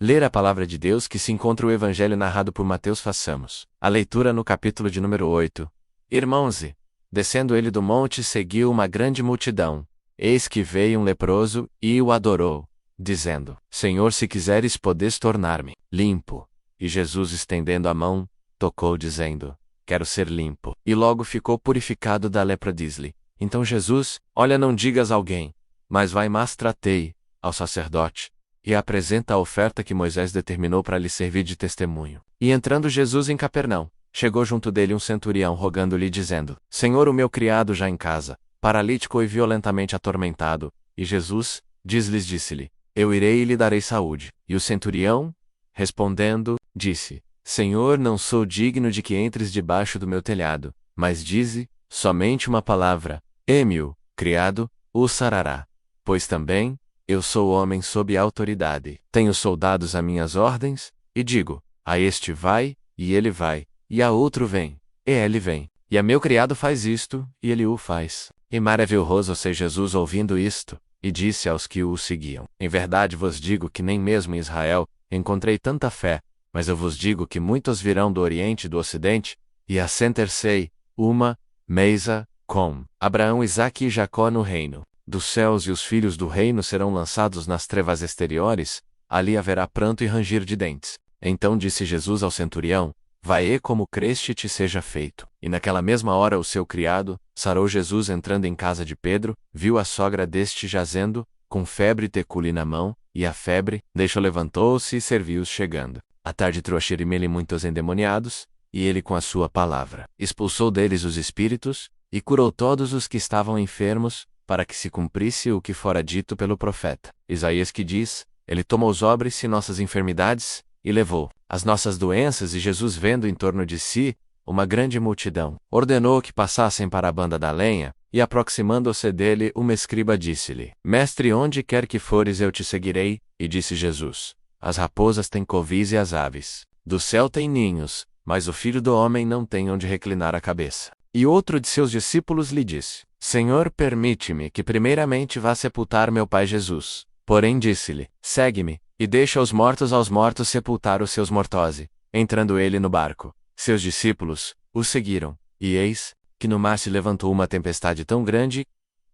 ler a palavra de Deus que se encontra o evangelho narrado por Mateus. Façamos a leitura no capítulo de número 8. Irmãos, descendo ele do monte, seguiu uma grande multidão. Eis que veio um leproso, e o adorou, dizendo: Senhor, se quiseres, podes tornar-me limpo. E Jesus, estendendo a mão, tocou, dizendo: Quero ser limpo. E logo ficou purificado da lepra. Diz-lhe então Jesus: Olha, não digas a alguém, mas vai, tratei ao sacerdote, e apresenta a oferta que Moisés determinou para lhe servir de testemunho. E entrando Jesus em Capernaum, chegou junto dele um centurião, rogando-lhe, dizendo: Senhor, o meu criado já em casa, paralítico e violentamente atormentado. E Jesus, disse-lhe: Eu irei e lhe darei saúde. E o centurião, respondendo, disse: Senhor, não sou digno de que entres debaixo do meu telhado, mas dize somente uma palavra, e meu criado o sarará. Pois também eu sou homem sob autoridade. Tenho soldados a minhas ordens, e digo: a este vai, e ele vai, e a outro vem, e ele vem. E a meu criado faz isto, e ele o faz. E maravilhoso-se Jesus ouvindo isto, e disse aos que o seguiam: Em verdade vos digo que nem mesmo em Israel encontrei tanta fé, mas eu vos digo que muitos virão do Oriente e do Ocidente, e assentar-se uma mesa com Abraão, Isaque e Jacó no reino dos céus, e os filhos do reino serão lançados nas trevas exteriores, ali haverá pranto e ranger de dentes. Então disse Jesus ao centurião: Vai, e como creste te seja feito. E naquela mesma hora o seu criado sarou. Jesus, entrando em casa de Pedro, viu a sogra deste jazendo, com febre, tecule na mão, e a febre levantou-se e serviu-os. Chegando à tarde, trouxeram-lhe muitos endemoniados, e ele com a sua palavra expulsou deles os espíritos, e curou todos os que estavam enfermos, para que se cumprisse o que fora dito pelo profeta Isaías, que diz: Ele tomou sobre-se nossas enfermidades, e levou as nossas doenças. E Jesus, vendo em torno de si uma grande multidão, ordenou que passassem para a banda da lenha, e aproximando-se dele uma escriba, disse-lhe: Mestre, onde quer que fores, eu te seguirei. E disse Jesus: As raposas têm covis e as aves do céu têm ninhos, mas o Filho do Homem não tem onde reclinar a cabeça. E outro de seus discípulos lhe disse: Senhor, permite-me que primeiramente vá sepultar meu pai. Jesus, porém, disse-lhe: Segue-me, e deixa os mortos aos mortos sepultar os seus mortosi. Entrando ele no barco, seus discípulos o seguiram, e eis que no mar se levantou uma tempestade tão grande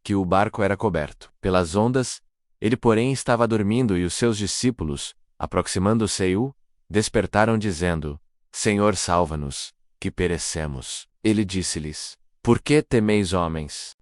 que o barco era coberto pelas ondas. Ele, porém, estava dormindo, e os seus discípulos, aproximando-se, o despertaram, dizendo: Senhor, salva-nos, que perecemos. Ele disse-lhes: Por que temeis, homens?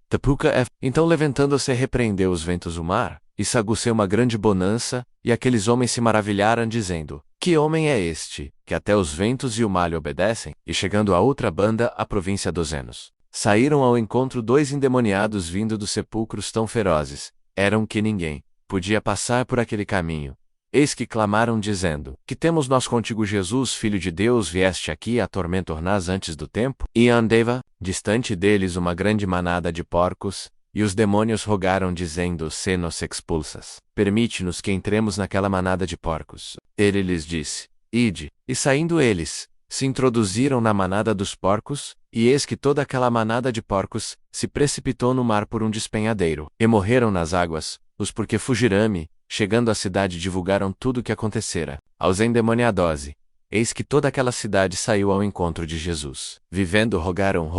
Então, levantando-se, repreendeu os ventos do mar, e saguceu uma grande bonança, e aqueles homens se maravilharam, dizendo: Que homem é este, que até os ventos e o mar lhe obedecem? E chegando à outra banda, a província dos Enos, saíram ao encontro 2 endemoniados vindo dos sepulcros, tão ferozes eram que ninguém podia passar por aquele caminho. Eis que clamaram, dizendo: Que temos nós contigo, Jesus, Filho de Deus? Vieste aqui a atormentar-nos antes do tempo? E andava distante deles uma grande manada de porcos, e os demônios rogaram, dizendo: Se nos expulsas, permite-nos que entremos naquela manada de porcos. Ele lhes disse: Ide. E saindo eles, se introduziram na manada dos porcos, e eis que toda aquela manada de porcos se precipitou no mar por um despenhadeiro, e morreram nas águas, os porque fugiram-me. Chegando à cidade, divulgaram tudo o que acontecera aos endemoniados. Eis que toda aquela cidade saiu ao encontro de Jesus. Vivendo, rogaram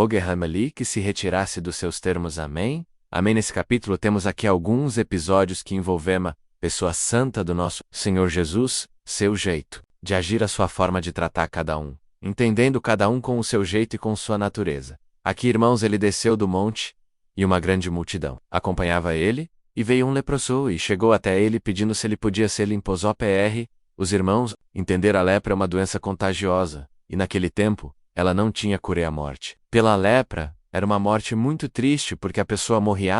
ali que se retirasse dos seus termos. Amém? Amém. Nesse capítulo temos aqui alguns episódios que envolvem a pessoa santa do nosso Senhor Jesus, seu jeito de agir, a sua forma de tratar cada um, entendendo cada um com o seu jeito e com sua natureza. Aqui, irmãos, ele desceu do monte, e uma grande multidão acompanhava ele. E veio um leproso e chegou até ele, pedindo se ele podia ser limpo. Os irmãos entenderam: a lepra é uma doença contagiosa, e naquele tempo, ela não tinha cura. A morte pela lepra era uma morte muito triste, porque a pessoa morria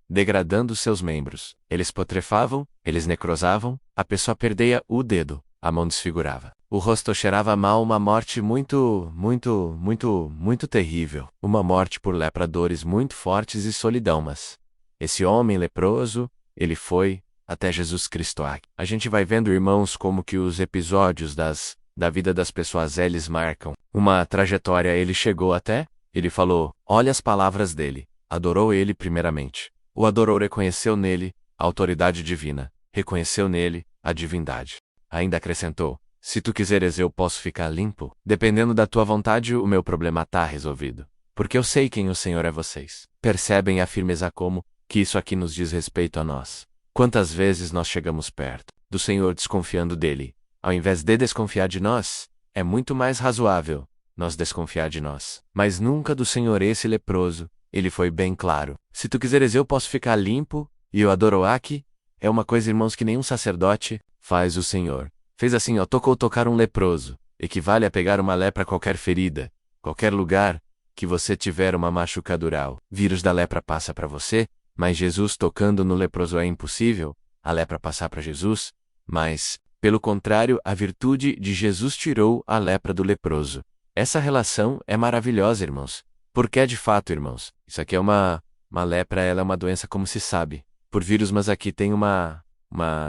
degradando seus membros. Eles putrefavam, eles necrosavam, a pessoa perdia o dedo, a mão desfigurava, o rosto cheirava mal. Uma morte muito terrível. Uma morte por lepra, dores muito fortes e solidão. Mas esse homem leproso, ele foi até Jesus Cristo. A gente vai vendo, irmãos, como que os episódios da vida das pessoas, eles marcam uma trajetória. Ele chegou até, ele falou: olha as palavras dele. Adorou ele primeiramente. O adorou, reconheceu nele a autoridade divina, reconheceu nele a divindade. Ainda acrescentou: se tu quiseres eu posso ficar limpo. Dependendo da tua vontade, o meu problema tá resolvido. Porque eu sei quem o Senhor é vocês. Percebem a firmeza como que isso aqui nos diz respeito a nós. Quantas vezes nós chegamos perto do Senhor desconfiando dele, ao invés de desconfiar de nós? É muito mais razoável nós desconfiar de nós, mas nunca do Senhor. Esse leproso, ele foi bem claro: se tu quiseres eu posso ficar limpo, e eu adoro aqui. É uma coisa, irmãos, que nenhum sacerdote faz. O Senhor fez assim, ó, tocou tocar um leproso, equivale a pegar uma lepra. Qualquer ferida, qualquer lugar que você tiver uma machucadura, o vírus da lepra passa para você, mas Jesus tocando no leproso é impossível a lepra passar para Jesus, mas, pelo contrário, a virtude de Jesus tirou a lepra do leproso. Essa relação é maravilhosa, irmãos, porque é de fato, irmãos, isso aqui é uma lepra, ela é uma doença, como se sabe, por vírus, mas aqui tem uma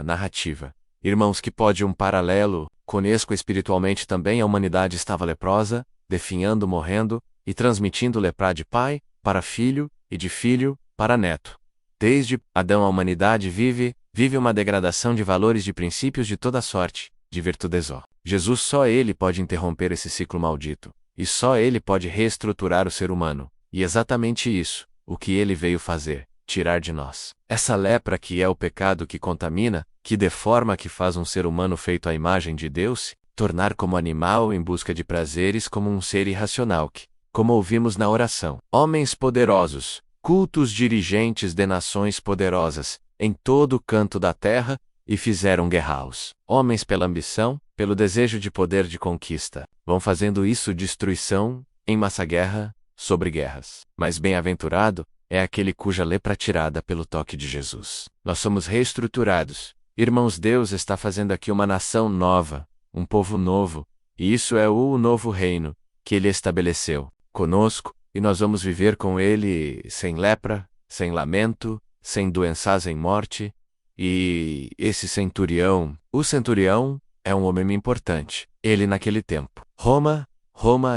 narrativa, irmãos, que pode um paralelo conosco espiritualmente também. A humanidade estava leprosa, definhando, morrendo, e transmitindo lepra de pai para filho, e de filho para neto. Desde Adão a humanidade vive uma degradação de valores, de princípios de toda sorte, de virtudes. Jesus, só ele pode interromper esse ciclo maldito, e só ele pode reestruturar o ser humano, e exatamente isso, o que ele veio fazer, tirar de nós essa lepra que é o pecado que contamina, que deforma, que faz um ser humano feito à imagem de Deus, tornar como animal em busca de prazeres, como um ser irracional que, como ouvimos na oração, homens poderosos, cultos dirigentes de nações poderosas, em todo o canto da terra, e fizeram guerras. Homens pela ambição, pelo desejo de poder, de conquista, vão fazendo isso, destruição, em massa, guerra, sobre guerras. Mas bem-aventurado é aquele cuja lepra tirada pelo toque de Jesus. Nós somos reestruturados. Irmãos, Deus está fazendo aqui uma nação nova, um povo novo, e isso é o novo reino que Ele estabeleceu conosco, e nós vamos viver com Ele sem lepra, sem lamento, sem doenças, em morte. E esse centurião, o centurião, é um homem importante. Ele naquele tempo. Roma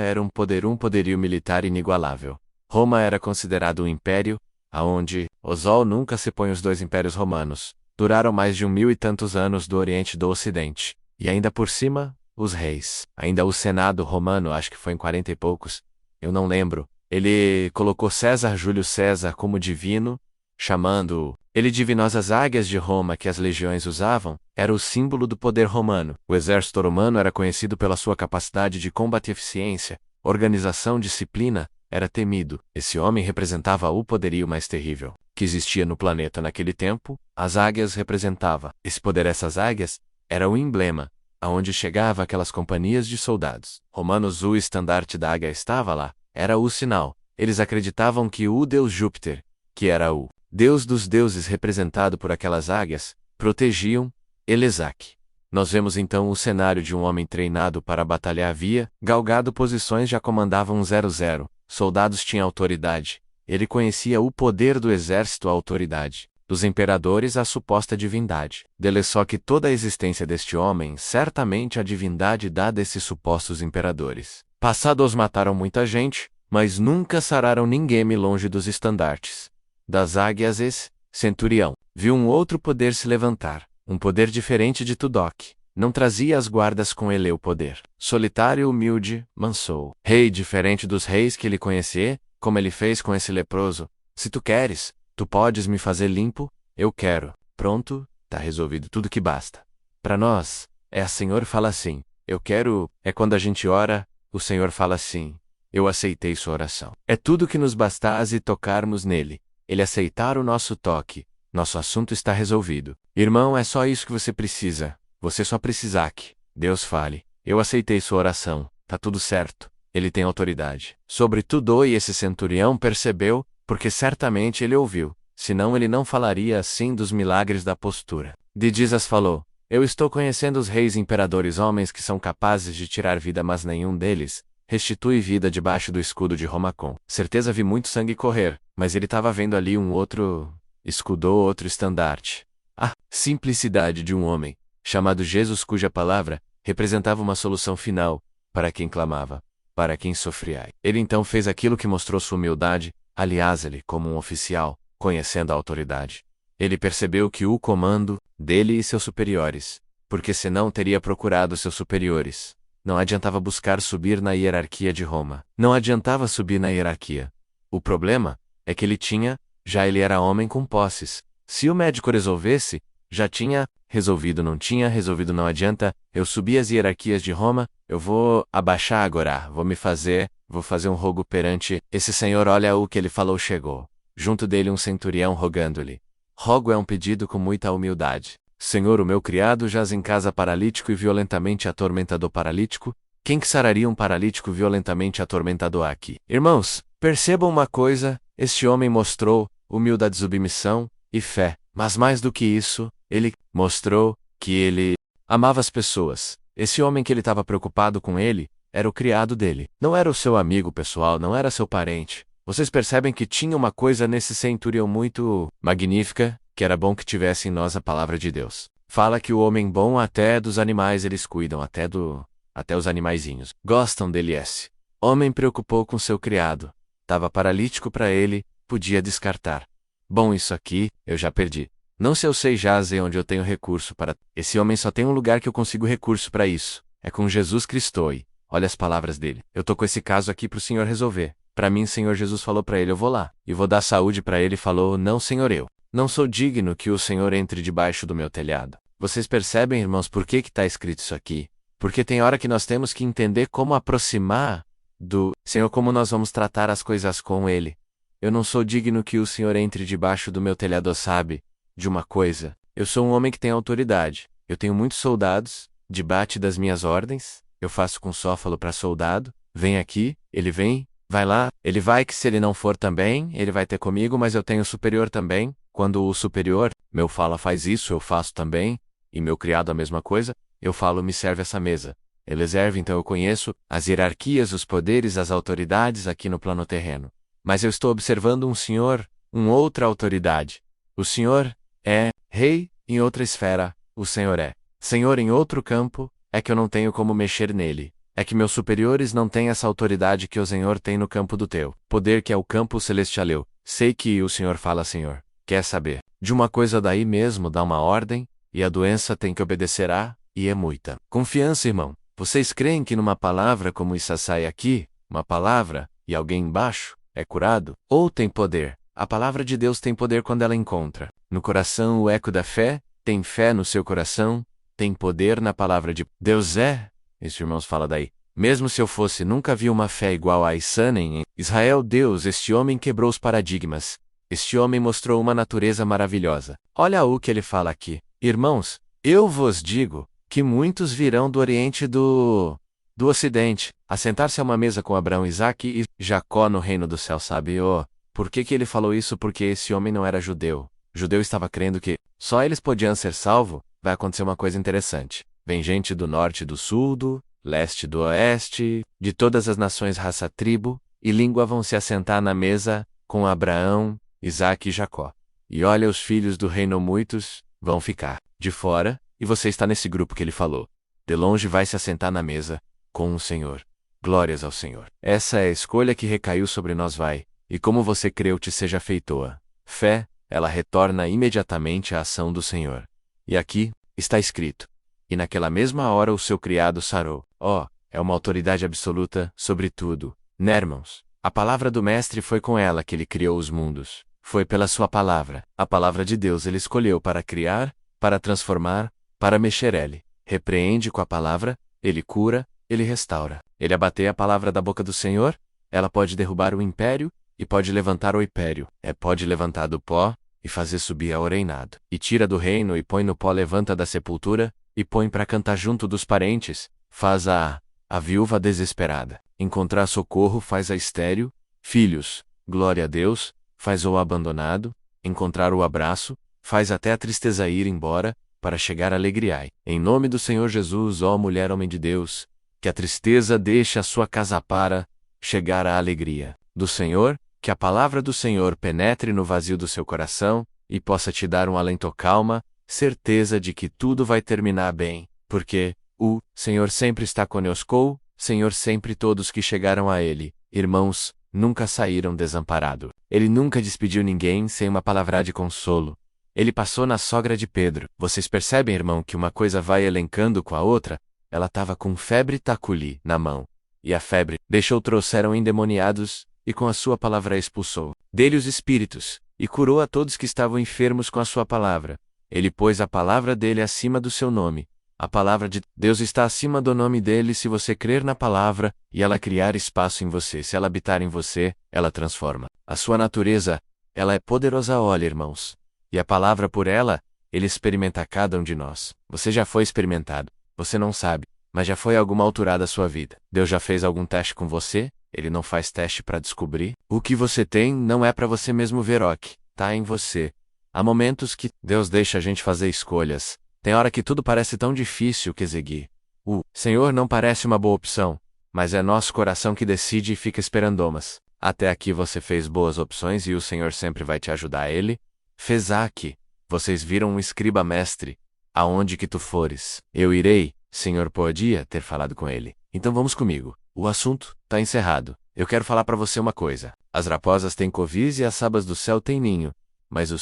era um poderio militar inigualável. Roma era considerado um império, aonde o sol nunca se põe. Os dois impérios romanos duraram mais de 1000 e tantos anos, do Oriente e do Ocidente. E ainda por cima, os reis. Ainda o Senado romano, acho que foi em 40 e poucos, eu não lembro. Ele colocou César, Júlio César, como divino, chamando ele divinoso. As águias de Roma que as legiões usavam era o símbolo do poder romano. O exército romano era conhecido pela sua capacidade de combate, eficiência, organização, disciplina. Era temido. Esse homem representava o poderio mais terrível que existia no planeta naquele tempo. As águias representava esse poder. Essas águias era o emblema aonde chegava aquelas companhias de soldados romanos. O estandarte da águia estava lá, era o sinal. Eles acreditavam que o deus Júpiter, que era o deus dos deuses representado por aquelas águias, protegiam Elesaque. Nós vemos então o cenário de um homem treinado para batalhar, havia galgado posições, já comandava 100 soldados, tinha autoridade. Ele conhecia o poder do exército, a autoridade dos imperadores, a suposta divindade dele. Só que toda a existência deste homem, certamente a divindade dada a esses supostos imperadores. Passados mataram muita gente, mas nunca sararam ninguém longe dos estandartes das águias. Esse centurião viu um outro poder se levantar, um poder diferente de Tudok. Não trazia as guardas com ele o poder. Solitário, humilde, mansou. Rei diferente dos reis que ele conhecia, como ele fez com esse leproso. Se tu queres, tu podes me fazer limpo? Eu quero. Pronto, tá resolvido, tudo que basta. Para nós, o Senhor fala assim, eu quero, é quando a gente ora, o Senhor fala assim, eu aceitei sua oração. É tudo que nos bastasse tocarmos nele. Ele aceitar o nosso toque, nosso assunto está resolvido. Irmão, é só isso que você precisa. Você só precisa que Deus fale, eu aceitei sua oração, tá tudo certo. Ele tem autoridade sobre tudo. E esse centurião percebeu, porque certamente ele ouviu, senão ele não falaria assim dos milagres da postura. Jesus falou, eu estou conhecendo os reis e imperadores, homens que são capazes de tirar vida, mas nenhum deles restitui vida debaixo do escudo de Roma. Com certeza vi muito sangue correr, mas ele estava vendo ali um outro escudo, outro estandarte. A simplicidade de um homem chamado Jesus, cuja palavra representava uma solução final para quem clamava, para quem sofria. Ele então fez aquilo que mostrou sua humildade. Aliás, ele, como um oficial, conhecendo a autoridade, ele percebeu que o comando dele e seus superiores, porque senão teria procurado seus superiores. Não adiantava buscar subir na hierarquia de Roma. Não adiantava subir na hierarquia. O problema é que ele era homem com posses. Se o médico resolvesse, já tinha resolvido, não tinha resolvido, não adianta. Eu subi as hierarquias de Roma, eu vou abaixar agora, vou fazer um rogo perante esse senhor. Olha o que ele falou, chegou. Junto dele um centurião rogando-lhe. Rogo é um pedido com muita humildade. Senhor, o meu criado jaz em casa paralítico e violentamente atormentado. Paralítico? Quem que sararia um paralítico violentamente atormentado aqui? Irmãos, percebam uma coisa, este homem mostrou humildade, submissão e fé. Mas mais do que isso, ele mostrou que ele amava as pessoas. Esse homem que ele estava preocupado com ele, era o criado dele. Não era o seu amigo pessoal, não era seu parente. Vocês percebem que tinha uma coisa nesse centurião muito magnífica, que era bom que tivesse em nós a palavra de Deus. Fala que o homem bom até dos animais eles cuidam, até os animaizinhos. Gostam dele esse. Homem preocupou com seu criado. Tava paralítico para ele, podia descartar. Bom, isso aqui, eu já perdi. Não se eu sei jazer onde eu tenho recurso para... Esse homem só tem um lugar que eu consigo recurso para isso. É com Jesus Cristo. E olha as palavras dele. Eu tô com esse caso aqui pro Senhor resolver. Para mim, Senhor Jesus falou para ele, eu vou lá. E vou dar saúde para ele. Falou, não, Senhor, eu não sou digno que o Senhor entre debaixo do meu telhado. Vocês percebem, irmãos, por que está escrito isso aqui? Porque tem hora que nós temos que entender como aproximar do Senhor, como nós vamos tratar as coisas com Ele. Eu não sou digno que o Senhor entre debaixo do meu telhado, sabe? De uma coisa. Eu sou um homem que tem autoridade. Eu tenho muitos soldados, debate das minhas ordens, eu faço consófalo para soldado, vem aqui, ele vem, vai lá, ele vai que se ele não for também, ele vai ter comigo, mas eu tenho superior também. Quando o superior, meu fala faz isso, eu faço também, e meu criado a mesma coisa, eu falo me serve essa mesa. Ele serve, então eu conheço as hierarquias, os poderes, as autoridades aqui no plano terreno. Mas eu estou observando um senhor, uma outra autoridade. O senhor é rei em outra esfera, o senhor é senhor em outro campo, é que eu não tenho como mexer nele. É que meus superiores não têm essa autoridade que o Senhor tem no campo do teu poder, que é o campo celestial. Eu sei que o Senhor fala, Senhor. Quer saber de uma coisa daí mesmo, dá uma ordem, e a doença tem que obedecerá, e é muita confiança, irmão. Vocês creem que numa palavra como essa sai aqui, uma palavra, e alguém embaixo, é curado? Ou tem poder? A palavra de Deus tem poder quando ela encontra no coração o eco da fé, tem fé no seu coração, tem poder na palavra de Deus. Esse irmãos fala daí. Mesmo se eu fosse, nunca vi uma fé igual a Isanem em Israel. Deus, este homem quebrou os paradigmas. Este homem mostrou uma natureza maravilhosa. Olha o que ele fala aqui. Irmãos, eu vos digo que muitos virão do Oriente e do Ocidente, a sentar-se a uma mesa com Abraão, Isaque e Jacó no reino do céu. Sabe, por que ele falou isso? Porque esse homem não era judeu. O judeu estava crendo que só eles podiam ser salvos. Vai acontecer uma coisa interessante. Vem gente do norte e do sul, do leste e do oeste, de todas as nações, raça, tribo e língua vão se assentar na mesa com Abraão, Isaque e Jacó. E olha, os filhos do reino muitos vão ficar de fora, e você está nesse grupo que ele falou. De longe vai se assentar na mesa com o Senhor. Glórias ao Senhor. Essa é a escolha que recaiu sobre nós, vai. E como você creu, te seja feitoa. Fé, ela retorna imediatamente à ação do Senhor. E aqui está escrito. E naquela mesma hora o seu criado sarou. É uma autoridade absoluta sobre tudo. Né, irmãos? A palavra do Mestre foi com ela que ele criou os mundos. Foi pela sua palavra. A palavra de Deus ele escolheu para criar, para transformar, para mexer. Ele repreende com a palavra, ele cura, ele restaura. Ele abater a palavra da boca do Senhor, ela pode derrubar o império, e pode levantar o império. Pode levantar do pó, e fazer subir ao reinado. E tira do reino e põe no pó, levanta da sepultura, e põe para cantar junto dos parentes, faz a viúva desesperada encontrar socorro, faz a estéril, filhos, glória a Deus, faz o abandonado, encontrar o abraço, faz até a tristeza ir embora, para chegar a alegria. Em nome do Senhor Jesus, ó mulher, homem de Deus, que a tristeza deixe a sua casa para chegar à alegria do Senhor, que a palavra do Senhor penetre no vazio do seu coração, e possa te dar um alento, calma, certeza de que tudo vai terminar bem, porque o Senhor sempre está conosco, Senhor sempre todos que chegaram a Ele, irmãos, nunca saíram desamparados. Ele nunca despediu ninguém sem uma palavra de consolo. Ele passou na sogra de Pedro. Vocês percebem, irmão, que uma coisa vai elencando com a outra? Ela estava com febre taculi na mão. E a febre trouxeram endemoniados, e com a sua palavra expulsou dele os espíritos, e curou a todos que estavam enfermos com a sua palavra. Ele pôs a palavra dele acima do seu nome. A palavra de Deus está acima do nome dele se você crer na palavra, e ela criar espaço em você. Se ela habitar em você, ela transforma. A sua natureza, ela é poderosa, olha, irmãos. E a palavra por ela, ele experimenta cada um de nós. Você já foi experimentado. Você não sabe, mas já foi a alguma altura da sua vida. Deus já fez algum teste com você? Ele não faz teste para descobrir. O que você tem não é para você mesmo ver, ok? Tá em você. Há momentos que Deus deixa a gente fazer escolhas. Tem hora que tudo parece tão difícil que seguir. O Senhor não parece uma boa opção, mas é nosso coração que decide e fica esperando. Mas até aqui você fez boas opções e o Senhor sempre vai te ajudar. Ele fez aqui. Vocês viram um escriba mestre. Aonde que tu fores, eu irei. Senhor podia ter falado com ele. Então vamos comigo. O assunto tá encerrado. Eu quero falar para você uma coisa. As raposas têm covis e as sabas do céu têm ninho. Mas o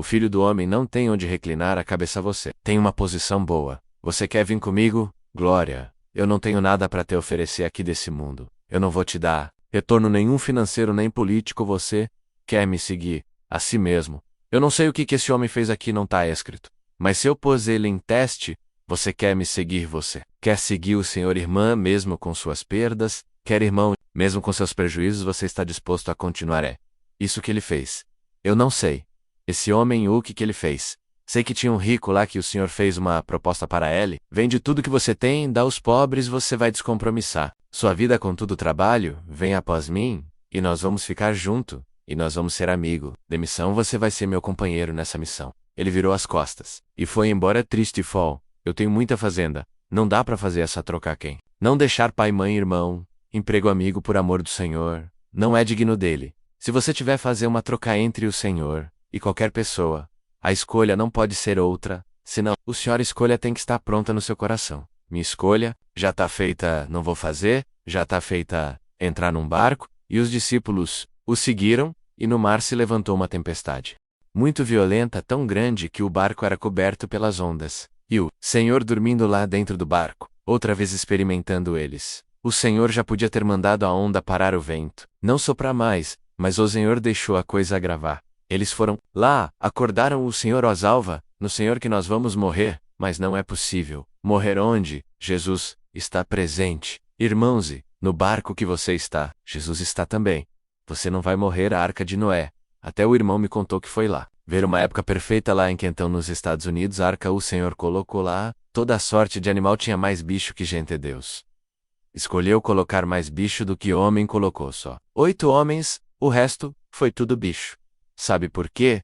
filho do homem não tem onde reclinar a cabeça. Você tem uma posição boa. Você quer vir comigo? Glória. Eu não tenho nada para te oferecer aqui desse mundo. Eu não vou te dar retorno nenhum financeiro nem político. Você quer me seguir a si mesmo. Eu não sei o que esse homem fez aqui, não tá escrito. Mas se eu pôs ele em teste, você quer me seguir, você quer seguir o Senhor, irmã, mesmo com suas perdas? Quer, irmão, mesmo com seus prejuízos, você está disposto a continuar? É isso que ele fez. Eu não sei. Esse homem, o que ele fez? Sei que tinha um rico lá que o Senhor fez uma proposta para ele. Vende tudo que você tem, dá aos pobres, você vai descompromissar sua vida com tudo trabalho, vem após mim, e nós vamos ficar junto, e nós vamos ser amigo. De missão você vai ser meu companheiro nessa missão. Ele virou as costas e foi embora triste e fall. Eu tenho muita fazenda. Não dá para fazer essa troca. Quem não deixar pai, mãe, irmão, emprego, amigo por amor do Senhor, não é digno dele. Se você tiver fazer uma troca entre o Senhor e qualquer pessoa, a escolha não pode ser outra, senão o Senhor, a escolha tem que estar pronta no seu coração. Minha escolha já está feita, não vou fazer, já está feita entrar num barco, e os discípulos o seguiram, e no mar se levantou uma tempestade muito violenta, tão grande que o barco era coberto pelas ondas. E o Senhor dormindo lá dentro do barco, outra vez experimentando eles. O Senhor já podia ter mandado a onda parar, o vento não soprar mais, mas o Senhor deixou a coisa agravar. Eles foram lá, acordaram o Senhor, ó salva, no Senhor que nós vamos morrer, mas não é possível. Morrer onde? Jesus está presente. Irmãos, e no barco que você está, Jesus está também. Você não vai morrer, a arca de Noé. Até o irmão me contou que foi lá ver uma época perfeita lá em que então nos Estados Unidos a arca o Senhor colocou lá, toda a sorte de animal, tinha mais bicho que gente. Deus escolheu colocar mais bicho do que homem, colocou só 8 homens, o resto foi tudo bicho. Sabe por quê?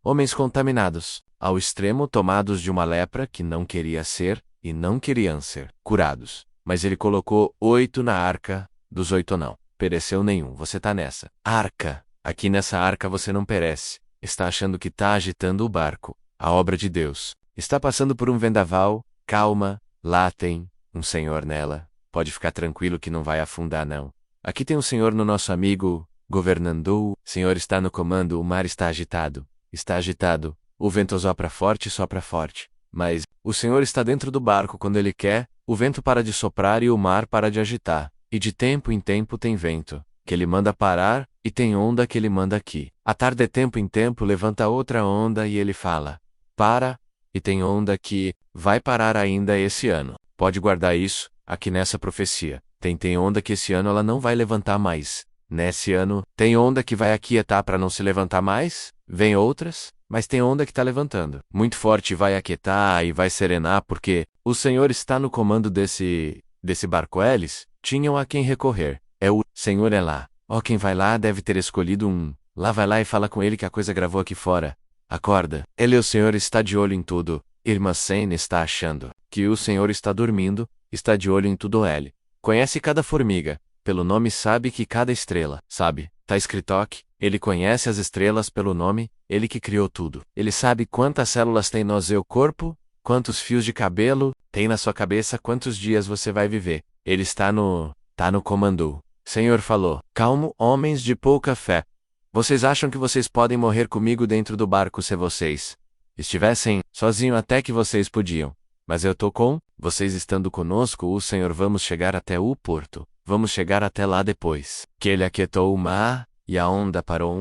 Homens contaminados, ao extremo, tomados de uma lepra que não queria ser, e não queriam ser curados. Mas ele colocou 8 na arca, dos 8 não pereceu nenhum. Você tá nessa arca. Aqui nessa arca você não perece. Está achando que está agitando o barco. A obra de Deus está passando por um vendaval. Calma, lá tem um Senhor nela. Pode ficar tranquilo que não vai afundar, não. Aqui tem um Senhor no nosso amigo, governando. O Senhor está no comando. O mar está agitado. Está agitado. O vento sopra forte, sopra forte. Mas o Senhor está dentro do barco quando Ele quer. O vento para de soprar e o mar para de agitar. E de tempo em tempo tem vento que Ele manda parar, e tem onda que Ele manda aqui. À tarde, de tempo em tempo, levanta outra onda e Ele fala: para, e tem onda que vai parar ainda esse ano. Pode guardar isso, aqui nessa profecia. Tem onda que esse ano ela não vai levantar mais. Nesse ano, tem onda que vai aquietar para não se levantar mais, vem outras, mas tem onda que está levantando muito forte e vai aquietar e vai serenar, porque o Senhor está no comando desse barco. Eles tinham a quem recorrer. O Senhor é lá. Quem vai lá deve ter escolhido um. Lá vai lá e fala com ele que a coisa gravou aqui fora. Acorda. O Senhor está de olho em tudo. Irmã Sen está achando que o Senhor está dormindo, está de olho em tudo. Ele conhece cada formiga, pelo nome, sabe que cada estrela, sabe? Tá escrito aqui. Ele conhece as estrelas pelo nome, ele que criou tudo. Ele sabe quantas células tem no seu corpo, quantos fios de cabelo tem na sua cabeça, quantos dias você vai viver. Ele está no comando. Senhor falou: calmo, homens de pouca fé. Vocês acham que vocês podem morrer comigo dentro do barco se vocês estivessem sozinhos até que vocês podiam. Mas eu tô com vocês estando conosco, o Senhor, vamos chegar até o porto. Vamos chegar até lá depois. Que ele aquietou o mar, e a onda parou.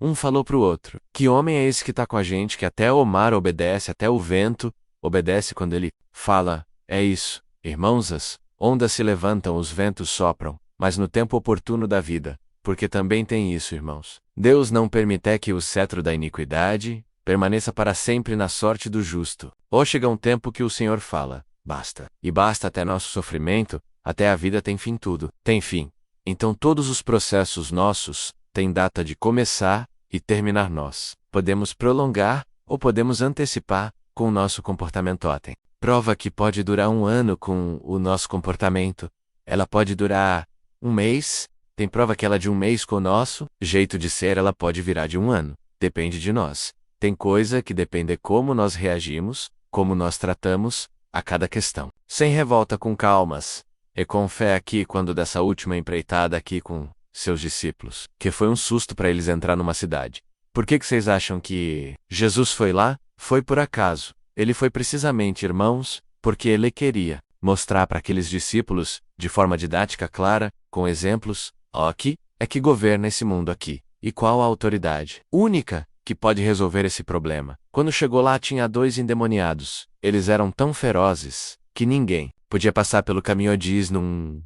Um falou pro outro: que homem é esse que tá com a gente, que até o mar obedece, até o vento obedece quando ele fala? É isso, irmãos, as ondas se levantam, os ventos sopram, mas no tempo oportuno da vida, porque também tem isso, irmãos. Deus não permite que o cetro da iniquidade permaneça para sempre na sorte do justo. Ou chega um tempo que o Senhor fala: basta. E basta até nosso sofrimento, até a vida tem fim, tudo tem fim. Então todos os processos nossos têm data de começar e terminar. Nós podemos prolongar ou podemos antecipar com o nosso comportamento. Tem prova que pode durar 1 ano com o nosso comportamento. Ela pode durar 1 mês. Tem prova que ela de 1 mês com o nosso jeito de ser, ela pode virar de 1 ano. Depende de nós. Tem coisa que depende como nós reagimos, como nós tratamos a cada questão. Sem revolta, com calmas e com fé aqui quando dessa última empreitada aqui com seus discípulos, que foi um susto para eles entrar numa cidade. Por que vocês acham que Jesus foi lá? Foi por acaso. Ele foi precisamente, irmãos, porque ele queria mostrar para aqueles discípulos, de forma didática clara, com exemplos, aqui é que governa esse mundo aqui. E qual a autoridade única que pode resolver esse problema? Quando chegou lá tinha 2 endemoniados. Eles eram tão ferozes que ninguém podia passar pelo caminho. Diz num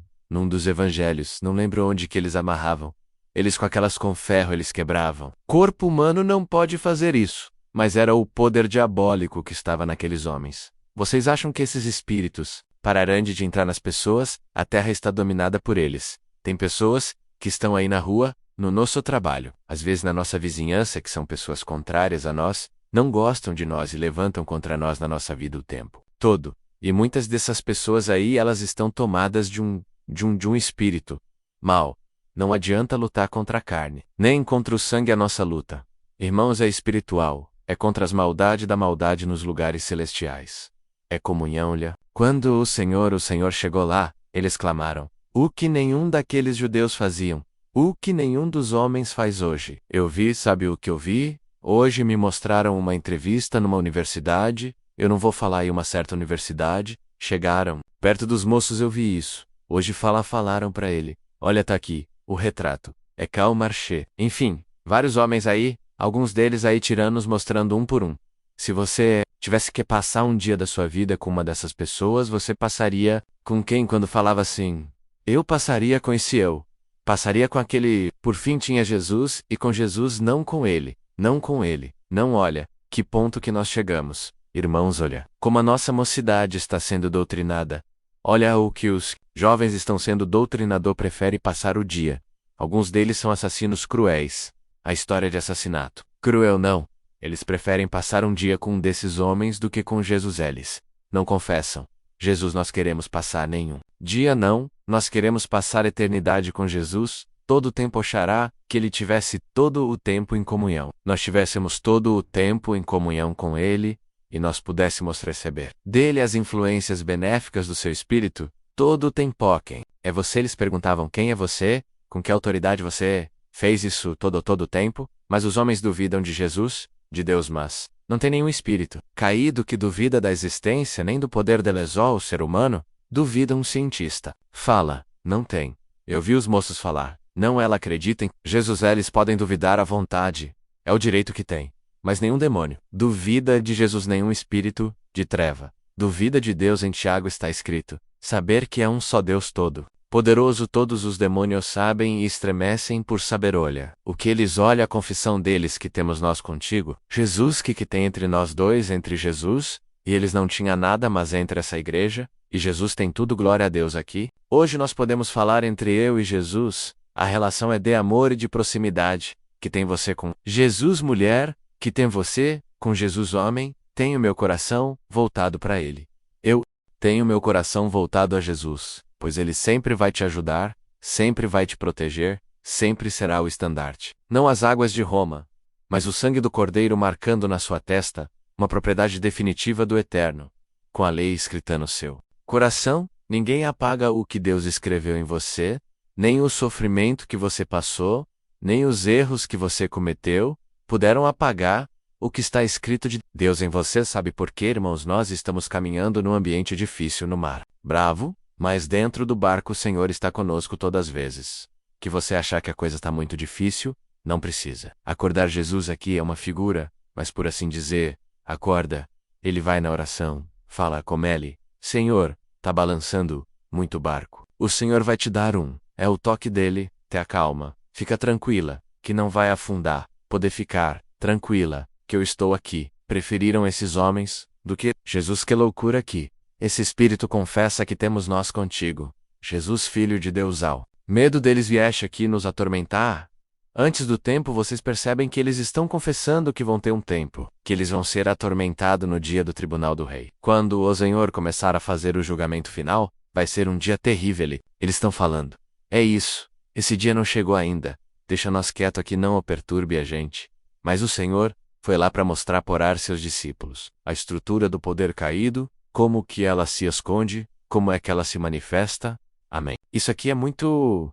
dos evangelhos, não lembro onde, que eles amarravam. Eles com aquelas com ferro eles quebravam. Corpo humano não pode fazer isso, mas era o poder diabólico que estava naqueles homens. Vocês acham que esses espíritos pararão de entrar nas pessoas? A terra está dominada por eles. Tem pessoas que estão aí na rua, no nosso trabalho, às vezes na nossa vizinhança, que são pessoas contrárias a nós, não gostam de nós e levantam contra nós na nossa vida o tempo todo. E muitas dessas pessoas aí, elas estão tomadas de um espírito mal. Não adianta lutar contra a carne, nem contra o sangue. A nossa luta, irmãos, é espiritual, é contra as maldades da maldade nos lugares celestiais. É comunhão. Quando o Senhor chegou lá, eles clamaram: o que nenhum daqueles judeus faziam, o que nenhum dos homens faz hoje. Eu vi, sabe o que eu vi? Hoje me mostraram uma entrevista numa universidade, eu não vou falar aí uma certa universidade, chegaram perto dos moços, eu vi isso. Hoje falaram para ele: olha, tá aqui, o retrato, é Karl Marx. Enfim, vários homens aí, alguns deles aí tiranos, mostrando um por um. Se você tivesse que passar um dia da sua vida com uma dessas pessoas, você passaria com quem? Quando falava assim: eu passaria com esse eu. Passaria com aquele. Por fim tinha Jesus, e com Jesus, não com ele. Não com ele. Não. Olha, que ponto que nós chegamos. Irmãos, olha como a nossa mocidade está sendo doutrinada. Olha o que os jovens estão sendo doutrinados. Prefere passar o dia. Alguns deles são assassinos cruéis. A história de assassinato cruel não. Eles preferem passar um dia com um desses homens do que com Jesus. Eles não confessam: Jesus, nós queremos passar nenhum dia não, nós queremos passar a eternidade com Jesus. Todo o tempo. Oxará, que ele tivesse todo o tempo em comunhão. Nós tivéssemos todo o tempo em comunhão com ele, e nós pudéssemos receber dele as influências benéficas do seu espírito todo o tempo. Quem é você? Eles perguntavam: quem é você? Com que autoridade você fez isso todo o tempo? Mas os homens duvidam de Jesus, de Deus, mas não tem nenhum espírito caído que duvida da existência nem do poder de Lesó, o ser humano. Duvida um cientista. Fala: não tem. Eu vi os moços falar. Não, ela acredita em Jesus. Eles podem duvidar à vontade. É o direito que tem. Mas nenhum demônio duvida de Jesus, nenhum espírito de treva duvida de Deus. Em Tiago está escrito: saber que é um só Deus todo poderoso. Todos os demônios sabem e estremecem por saber. Olha o que eles, olha a confissão deles que temos nós contigo, Jesus, que tem entre nós dois, entre Jesus e eles não tinha nada, mas entre essa igreja e Jesus tem tudo. Glória a Deus. Aqui hoje nós podemos falar entre eu e Jesus. A relação é de amor e de proximidade, que tem você com Jesus, mulher, que tem você com Jesus, homem. Tenho meu coração voltado para ele. Eu tenho meu coração voltado a Jesus, pois ele sempre vai te ajudar, sempre vai te proteger, sempre será o estandarte. Não as águas de Roma, mas o sangue do Cordeiro marcando na sua testa, uma propriedade definitiva do Eterno, com a lei escrita no seu coração. Ninguém apaga o que Deus escreveu em você, nem o sofrimento que você passou, nem os erros que você cometeu puderam apagar o que está escrito de Deus em você. Sabe por quê, irmãos? Nós estamos caminhando num ambiente difícil no mar. Bravo, mas dentro do barco o Senhor está conosco todas as vezes. Que você achar que a coisa está muito difícil, não precisa. Acordar Jesus aqui é uma figura, mas por assim dizer, acorda. Ele vai na oração, fala com ele: Senhor, tá balançando muito o barco. O Senhor vai te dar é o toque dele, te acalma, fica tranquila, que não vai afundar, poder ficar tranquila, que eu estou aqui. Preferiram esses homens do que Jesus. Que loucura aqui. Esse Espírito confessa que temos nós contigo, Jesus, Filho de Deus. Ao medo deles vieste aqui nos atormentar. Antes do tempo vocês percebem que eles estão confessando que vão ter um tempo, que eles vão ser atormentados no dia do tribunal do rei. Quando o Senhor começar a fazer o julgamento final, vai ser um dia terrível. Eles estão falando: é isso, esse dia não chegou ainda, deixa nós quieto aqui, não o perturbe a gente. Mas o Senhor foi lá para mostrar por ar seus discípulos a estrutura do poder caído, como que ela se esconde, como é que ela se manifesta. Amém. Isso aqui é muito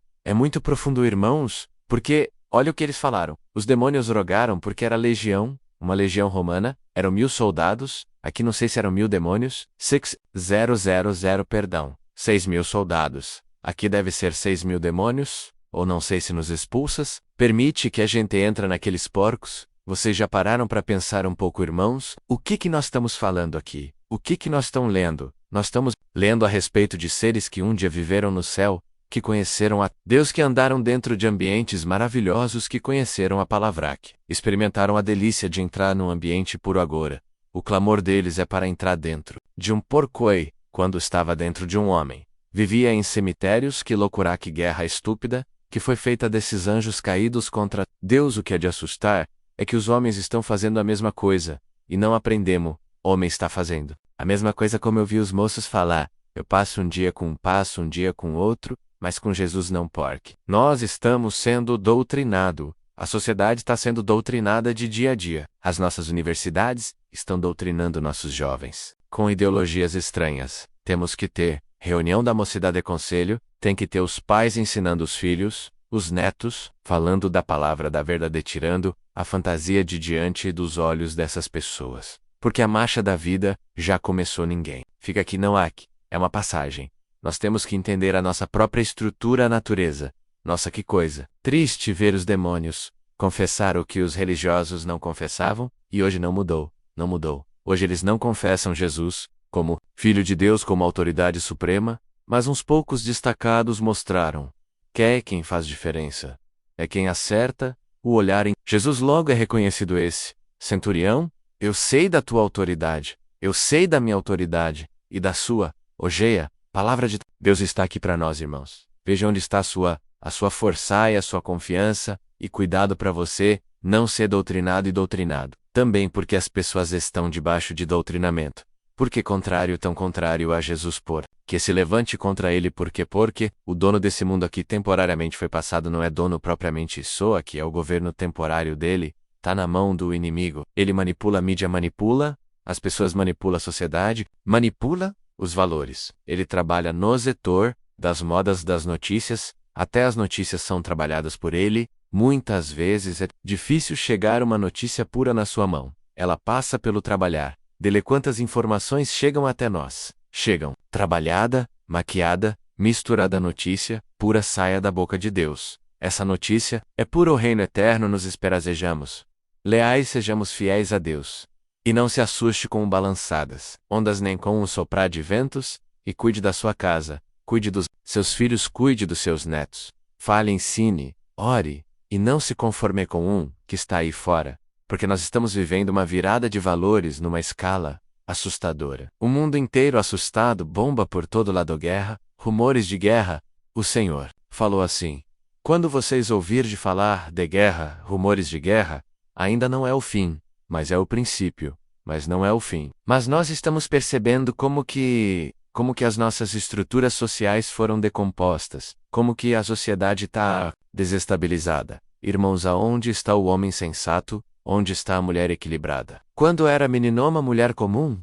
profundo, irmãos, porque olha o que eles falaram. Os demônios rogaram porque era legião, uma legião romana, eram 1000 soldados, aqui não sei se eram 1000 demônios, 6.000 soldados. Aqui deve ser 6.000 demônios, ou não sei se nos expulsas, permite que a gente entre naqueles porcos. Vocês já pararam para pensar um pouco, irmãos? O que nós estamos falando aqui? O que nós estamos lendo? Nós estamos lendo a respeito de seres que um dia viveram no céu, que conheceram a Deus, que andaram dentro de ambientes maravilhosos, que conheceram a palavra, que experimentaram a delícia de entrar num ambiente puro agora. O clamor deles é para entrar dentro de um porcoi, quando estava dentro de um homem. Vivia em cemitérios. Que loucura, que guerra estúpida, que foi feita desses anjos caídos contra Deus. O que é de assustar é que os homens estão fazendo a mesma coisa, e não aprendemos. O homem está fazendo a mesma coisa, como eu vi os moços falar: eu passo um dia com um, passo um dia com outro, mas com Jesus não, porque nós estamos sendo doutrinados. A sociedade está sendo doutrinada de dia a dia. As nossas universidades estão doutrinando nossos jovens com ideologias estranhas. Temos que ter reunião da mocidade e conselho, tem que ter os pais ensinando os filhos, os netos, falando da palavra da verdade, tirando a fantasia de diante dos olhos dessas pessoas. Porque a marcha da vida já começou. Ninguém fica aqui, não há aqui. É uma passagem. Nós temos que entender a nossa própria estrutura, a natureza. Nossa, que coisa triste ver os demônios confessar o que os religiosos não confessavam, e hoje não mudou, não mudou. Hoje eles não confessam Jesus como Filho de Deus, como autoridade suprema, mas uns poucos destacados mostraram que é quem faz diferença. É quem acerta o olhar em Jesus. Logo é reconhecido esse centurião: eu sei da tua autoridade, eu sei da minha autoridade, e da sua, Ogeia. Palavra de Deus está aqui para nós, irmãos. Veja onde está a sua força e a sua confiança, e cuidado para você não ser doutrinado e doutrinado. Também porque as pessoas estão debaixo de doutrinamento. Porque tão contrário a Jesus, por que se levante contra ele. Porque o dono desse mundo aqui temporariamente foi passado, não é dono propriamente, soa que é o governo temporário dele, tá na mão do inimigo. Ele manipula a mídia, manipula as pessoas, manipula a sociedade, manipula os valores. Ele trabalha no setor das modas, das notícias, até as notícias são trabalhadas por ele. Muitas vezes é difícil chegar uma notícia pura na sua mão. Ela passa pelo trabalhar dele. Quantas informações chegam até nós? Chegam trabalhada, maquiada, misturada. A notícia pura saia da boca de Deus. Essa notícia é pura. O reino eterno nos espera. Sejamos leais, sejamos fiéis a Deus. E não se assuste com balançadas ondas, nem com o soprar de ventos, e cuide da sua casa, cuide dos seus filhos, cuide dos seus netos. Fale, ensine, ore, e não se conforme com que está aí fora, porque nós estamos vivendo uma virada de valores numa escala assustadora. O mundo inteiro assustado, bomba por todo lado, guerra, rumores de guerra. O Senhor falou assim: quando vocês ouvirem falar de guerra, rumores de guerra, ainda não é o fim, mas é o princípio, mas não é o fim. Mas nós estamos percebendo como que as nossas estruturas sociais foram decompostas, como que a sociedade está desestabilizada. Irmãos, aonde está o homem sensato? Onde está a mulher equilibrada? Quando era menino, uma mulher comum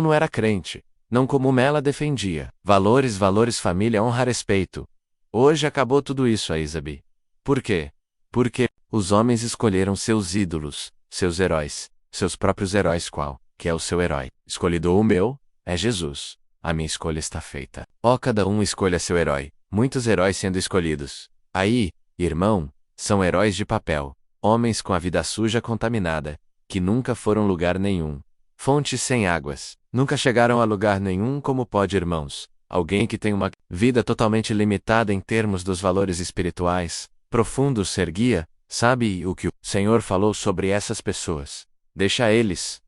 não era crente. Não comum, ela defendia valores, família, honra, respeito. Hoje acabou tudo isso, a Isabi. Por quê? Porque os homens escolheram seus ídolos, seus heróis, seus próprios heróis qual, que é o seu herói. Escolhido o meu, é Jesus. A minha escolha está feita. Ó, cada um escolha seu herói. Muitos heróis sendo escolhidos. Aí, irmão, são heróis de papel. Homens com a vida suja contaminada, que nunca foram lugar nenhum. Fontes sem águas. Nunca chegaram a lugar nenhum. Como pode, irmãos, alguém que tem uma vida totalmente limitada em termos dos valores espirituais, profundos ser guia, sabe o que o Senhor falou sobre essas pessoas? Deixa eles,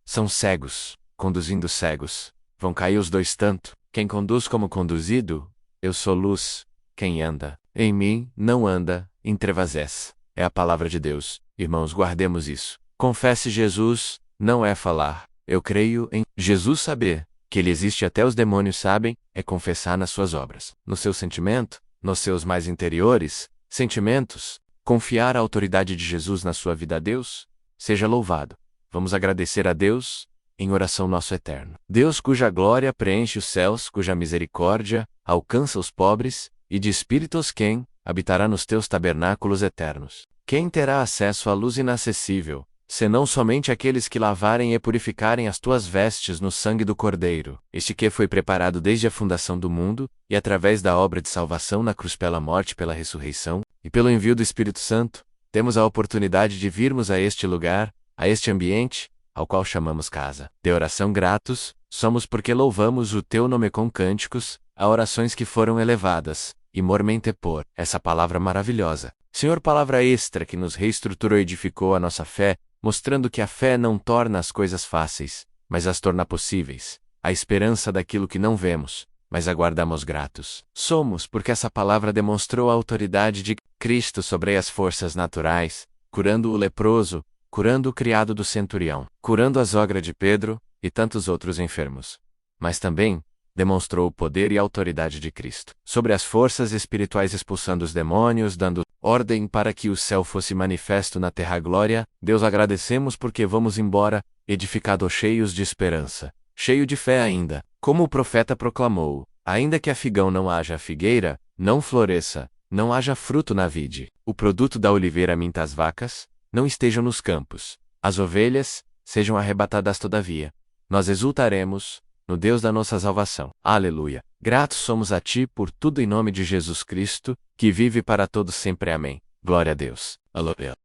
são cegos, conduzindo cegos. Vão cair os dois tanto. Quem conduz como conduzido, eu sou luz. Quem anda em mim, não anda em trevas. É a palavra de Deus. Irmãos, guardemos isso. Confesse Jesus, não é falar. Eu creio em Jesus. Saber que Ele existe, até os demônios sabem, é confessar nas suas obras. No seu sentimento, nos seus mais interiores sentimentos, confiar a autoridade de Jesus na sua vida a Deus. Seja louvado. Vamos agradecer a Deus em oração nosso eterno. Deus cuja glória preenche os céus, cuja misericórdia alcança os pobres, e de espíritos quem habitará nos teus tabernáculos eternos. Quem terá acesso à luz inacessível, senão somente aqueles que lavarem e purificarem as tuas vestes no sangue do Cordeiro, este que foi preparado desde a fundação do mundo, e através da obra de salvação na cruz pela morte, pela ressurreição, e pelo envio do Espírito Santo, temos a oportunidade de virmos a este lugar, a este ambiente, ao qual chamamos casa. De oração gratos, somos porque louvamos o teu nome com cânticos, a orações que foram elevadas, e mormente por essa palavra maravilhosa. Senhor, palavra extra que nos reestruturou e edificou a nossa fé, mostrando que a fé não torna as coisas fáceis, mas as torna possíveis. A esperança daquilo que não vemos, mas aguardamos gratos. Somos porque essa palavra demonstrou a autoridade de Cristo sobre as forças naturais, curando o leproso, curando o criado do centurião, curando a sogra de Pedro, e tantos outros enfermos. Mas também demonstrou o poder e a autoridade de Cristo sobre as forças espirituais, expulsando os demônios, dando ordem para que o céu fosse manifesto na terra. Glória, Deus, agradecemos porque vamos embora, edificados, cheios de esperança, cheio de fé ainda, como o profeta proclamou: ainda que a figão não haja figueira, não floresça, não haja fruto na vide, o produto da oliveira minta as vacas, não estejam nos campos, as ovelhas sejam arrebatadas todavia, nós exultaremos no Deus da nossa salvação. Aleluia. Gratos somos a Ti por tudo em nome de Jesus Cristo, que vive para todos sempre. Amém. Glória a Deus. Aleluia.